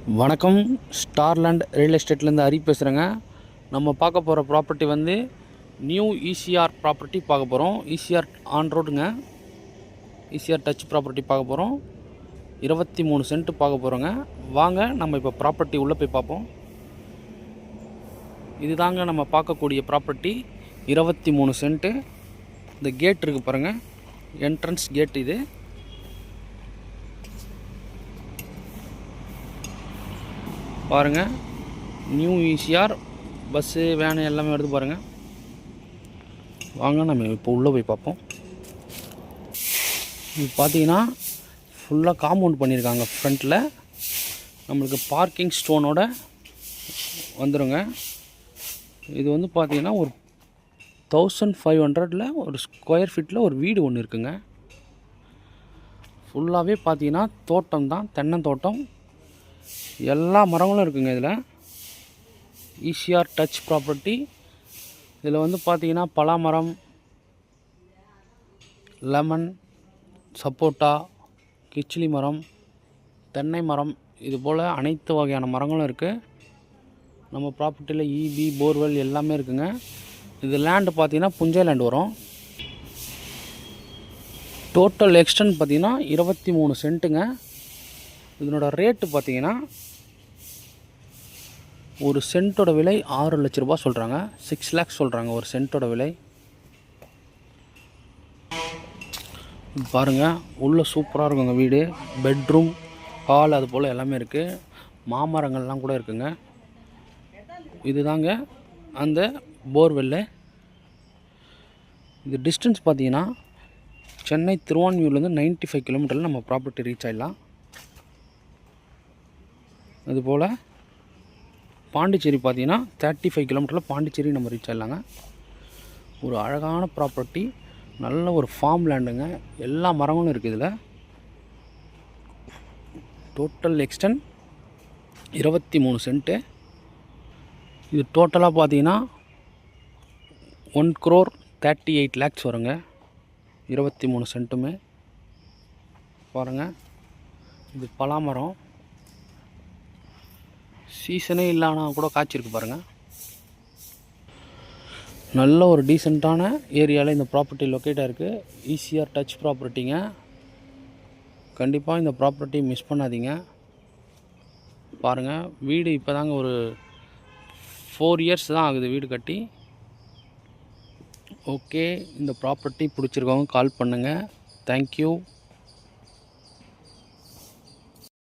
வணக்கம். ஸ்டார்லேண்ட் ரியல் எஸ்டேட்லேருந்து ஹரி பேசுகிறேங்க. நம்ம பார்க்க போகிற ப்ராப்பர்ட்டி வந்து நியூ ஈசிஆர் ப்ராப்பர்ட்டி பார்க்க போகிறோம். ஈசிஆர் ஆன் ரோடுங்க. ஈசிஆர் டச் ப்ராப்பர்ட்டி பார்க்க போகிறோம். 23 சென்ட் பார்க்க போகிறோங்க. வாங்க நம்ம இப்போ ப்ராப்பர்ட்டி உள்ளே போய் பார்ப்போம். இது தாங்க நம்ம பார்க்கக்கூடிய ப்ராப்பர்ட்டி 23 சென்ட்டு. இந்த கேட் இருக்குது பாருங்கள், என்ட்ரன்ஸ் கேட். இது பாருங்கள், நியூ ஈசிஆர் பஸ்ஸு வேனு எல்லாமே வருது பாருங்கள். வாங்க நம்ம இப்போ உள்ளே போய் பார்ப்போம். இது பார்த்தீங்கன்னா ஃபுல்லாக காம்பவுண்ட் பண்ணியிருக்காங்க. ஃப்ரண்ட்டில் நம்மளுக்கு பார்க்கிங் ஸ்டோனோட வந்துடுங்க. இது வந்து பார்த்தீங்கன்னா ஒரு 1500 ஒரு ஸ்கொயர் ஃபீட்டில் ஒரு வீடு ஒன்று இருக்குங்க. ஃபுல்லாகவே பார்த்தீங்கன்னா தோட்டம் தான், தென்னந்தோட்டம். எல்லா மரங்களும் இருக்குங்க இதில். ECR touch property. இதில் வந்து பார்த்தீங்கன்னா பலாமரம், லெமன், சப்போட்டா, கிச்சிலி மரம், தென்னை மரம், இது போல் அனைத்து வகையான மரங்களும் இருக்குது. நம்ம ப்ராப்பர்ட்டியில் இபி, போர்வெல் எல்லாமே இருக்குங்க. இது லேண்டு பார்த்தீங்கன்னா புஞ்சை லேண்ட் வரும். டோட்டல் எக்ஸ்டென்ட் பார்த்தீங்கன்னா 23 சென்ட்டுங்க. இதனோட ரேட்டு பார்த்தீங்கன்னா ஒரு சென்ட்டோட விலை 6 லட்ச ரூபா சொல்கிறாங்க. 6 லேக்ஸ் சொல்கிறாங்க ஒரு சென்ட்டோட விலை. பாருங்கள், உள்ளே சூப்பராக இருக்குங்க வீடு. பெட்ரூம், ஹால் அது போல் எல்லாமே இருக்குது. மாமரங்கள்லாம் கூட இருக்குங்க. இது தாங்க அந்த போர்வெல்லு. இது டிஸ்டன்ஸ் பார்த்தீங்கன்னா சென்னை திருவான்மியூர்லேருந்து 95 கிலோமீட்டரில் நம்ம ப்ராப்பர்ட்டி ரீச் ஆகிடலாம். அதுபோல் பாண்டிச்சேரி பார்த்தீங்கன்னா 35 கிலோமீட்டரில் பாண்டிச்சேரி நம்ம ரீச் ஆகிடலாங்க. ஒரு அழகான ப்ராப்பர்ட்டி, நல்ல ஒரு ஃபார்ம் லேண்டுங்க. எல்லா மரங்களும் இருக்குது இதில். Total extent 23 cent. இது டோட்டலாக பார்த்தீங்கன்னா 1,38 lakhs வருங்க. 23 சென்ட்டுமே. பாருங்கள், இது பலாமரம். சீசனே இல்லைனா கூட காய்ச்சிருக்கு பாருங்கள். நல்ல ஒரு டீசெண்டான ஏரியாவில் இந்த ப்ராப்பர்ட்டி லொக்கேட்டாக இருக்குது. ஈசிஆர் டச் ப்ராப்பர்ட்டிங்க. கண்டிப்பாக இந்த ப்ராப்பர்ட்டி மிஸ் பண்ணாதீங்க. பாருங்கள், வீடு இப்போ தாங்க ஒரு 4 years தான் ஆகுது வீடு கட்டி. ஓகே, இந்த ப்ராப்பர்ட்டி பிடிச்சிருக்கவங்க கால் பண்ணுங்கள். தேங்க்யூ.